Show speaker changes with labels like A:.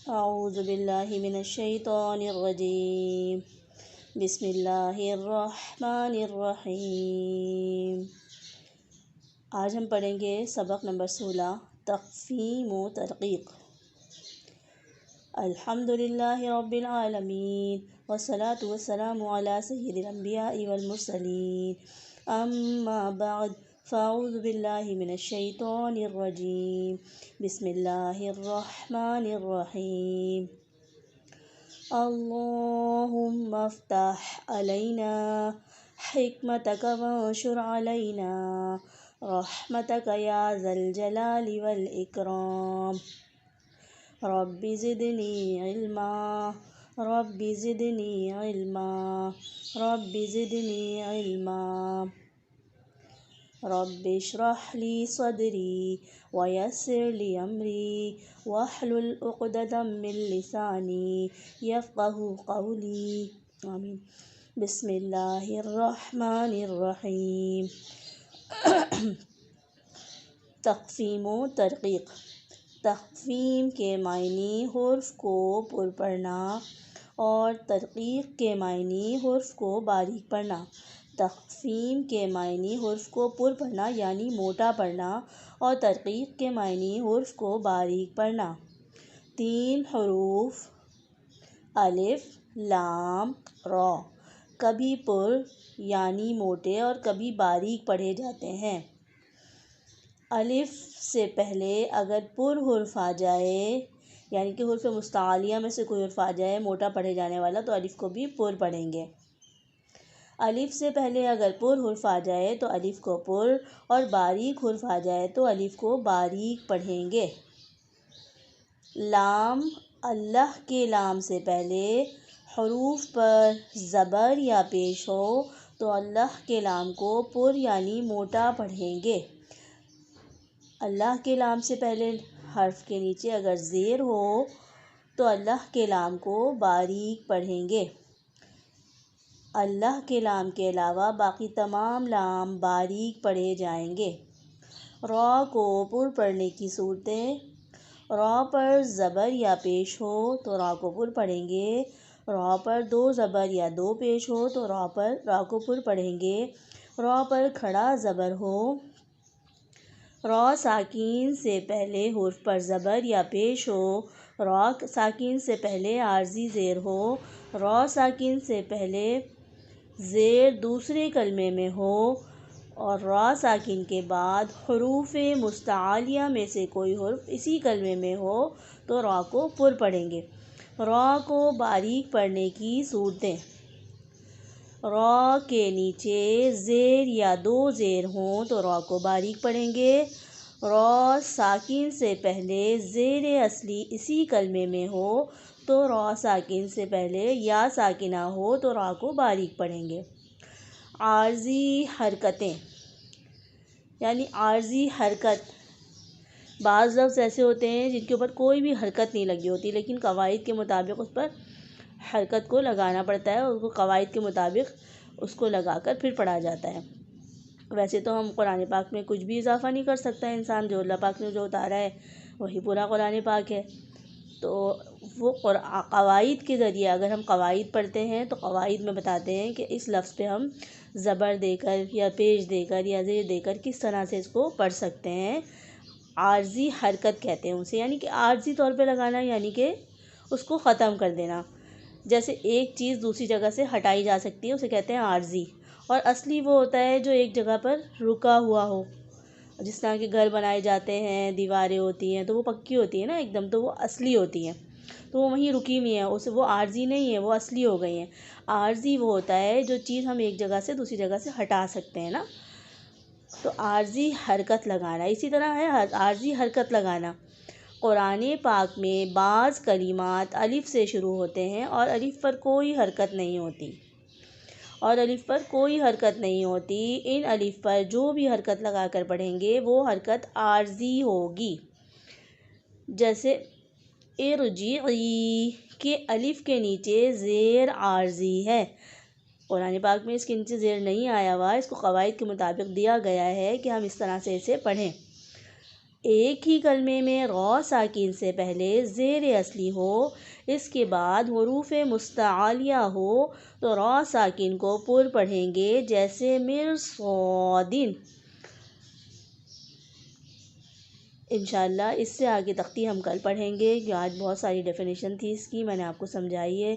A: اعوذ باللہ من الشیطان الرجیم بسم اللہ الرحمن الرحیم۔ آج ہم پڑھیں گے سبق نمبر 16 تقسیم و ترقیق۔ الحمدللہ رب العالمین والصلاة والسلام علی سید الانبیاء والمرسلین، اما بعد فاعوذ باللہ من الشیطان الرجیم بسم اللہ الرحمن الرحیم۔ اللہم افتح علینا حکمتک وانشر علینا رحمتک یا ذا الجلال والاکرام۔ رب زدنی علما رب زدنی علما رب زدنی علما۔ رب اشرح لی صدری ویسر لی امری واحلل عقدۃ من لسانی یفقہوا قولی، آمین۔ بسم اللہ الرحمن الرحیم۔ تقسیم و ترقیق۔ تقسیم کے معنی حرف کو پر پڑھنا اور ترقیق کے معنی حرف کو باریک پڑھنا۔ تقسیم کے معنی حرف کو پر پڑھنا یعنی موٹا پڑھنا اور ترقیق کے معنی حرف کو باریک پڑھنا۔ 3 حروف الف لام را کبھی پر یعنی موٹے اور کبھی باریک پڑھے جاتے ہیں۔ الف سے پہلے اگر پر حرف آ جائے یعنی کہ حرف مستعلیہ میں سے کوئی حرف آ جائے موٹا پڑھے جانے والا تو الف کو بھی پر پڑھیں گے۔ الف سے پہلے اگر پر حرف آ جائے تو الف کو پر اور باریک حرف آ جائے تو الف کو باریک پڑھیں گے۔ لام اللہ کے لام سے پہلے حروف پر زبر یا پیش ہو تو اللہ کے لام کو پر یعنی موٹا پڑھیں گے۔ اللہ کے لام سے پہلے حرف کے نیچے اگر زیر ہو تو اللہ کے لام کو باریک پڑھیں گے۔ اللہ کے لام کے علاوہ باقی تمام لام باریک پڑھے جائیں گے۔ را کو پر پڑھنے کی صورتیں: را پر زبر یا پیش ہو تو را کو پر پڑھیں گے۔ را پر 2 زبر یا 2 پیش ہو تو را کو پر پڑھیں گے۔ را پر کھڑا زبر ہو، را ساکین سے پہلے حرف پر زبر یا پیش ہو، را ساکین سے پہلے عارضی زیر ہو، را ساکین سے پہلے زیر دوسرے کلمے میں ہو اور را ساکن کے بعد حروف مستعلیہ میں سے کوئی حرف اسی کلمے میں ہو تو را کو پر پڑھیں گے۔ را کو باریک پڑھنے کی صورتیں: را کے نیچے زیر یا 2 زیر ہوں تو را کو باریک پڑھیں گے۔ را ساکن سے پہلے زیر اصلی اسی کلمے میں ہو تو را ساکن سے پہلے یا ساکنہ ہو تو را کو باریک پڑھیں گے۔ عارضی حرکتیں یعنی عارضی حرکت: بعض لفظ ایسے ہوتے ہیں جن کے اوپر کوئی بھی حرکت نہیں لگی ہوتی لیکن قواعد کے مطابق اس پر حرکت کو لگانا پڑتا ہے اور اس کو قواعد کے مطابق اس کو لگا کر پھر پڑھا جاتا ہے۔ ویسے تو ہم قرآن پاک میں کچھ بھی اضافہ نہیں کر سکتا انسان، جو اللہ پاک نے جو اتارا ہے وہی پورا قرآن پاک ہے، تو وہ قواعد کے ذریعے اگر ہم قواعد پڑھتے ہیں تو قواعد میں بتاتے ہیں کہ اس لفظ پہ ہم زبر دے کر یا پیش دے کر یا زیر دے کر کس طرح سے اس کو پڑھ سکتے ہیں۔ عارضی حرکت کہتے ہیں اسے، یعنی کہ عارضی طور پہ لگانا یعنی کہ اس کو ختم کر دینا۔ جیسے ایک چیز دوسری جگہ سے ہٹائی جا سکتی ہے اسے کہتے ہیں عارضی، اور اصلی وہ ہوتا ہے جو ایک جگہ پر رکا ہوا ہو۔ جس طرح کے گھر بنائے جاتے ہیں، دیواریں ہوتی ہیں تو وہ پکی ہوتی ہیں نا ایک دم، تو وہ اصلی ہوتی ہیں، تو وہ وہیں رکی ہوئی ہیں، وہ عارضی نہیں ہے، وہ اصلی ہو گئی ہیں۔ عارضی وہ ہوتا ہے جو چیز ہم ایک جگہ سے دوسری جگہ سے ہٹا سکتے ہیں نا، تو عارضی حرکت لگانا اسی طرح ہے۔ عارضی حرکت لگانا: قرآن پاک میں بعض کلمات الف سے شروع ہوتے ہیں اور الف پر کوئی حرکت نہیں ہوتی، ان الف پر جو بھی حرکت لگا کر پڑھیں گے وہ حرکت عارضی ہوگی۔ جیسے ارجعی کے الف کے نیچے زیر عارضی ہے، قرآن پاک میں اس کے نیچے زیر نہیں آیا ہوا، اس کو قواعد کے مطابق دیا گیا ہے کہ ہم اس طرح سے اسے پڑھیں۔ ایک ہی کلمے میں را ساکن سے پہلے زیر اصلی ہو، اس کے بعد حروف مستعلیہ ہو تو را ساکن کو پر پڑھیں گے، جیسے مرصادین۔ انشاءاللہ اس سے آگے تختی ہم کل پڑھیں گے، کہ آج بہت ساری ڈیفینیشن تھی اس کی، میں نے آپ کو سمجھائی ہے۔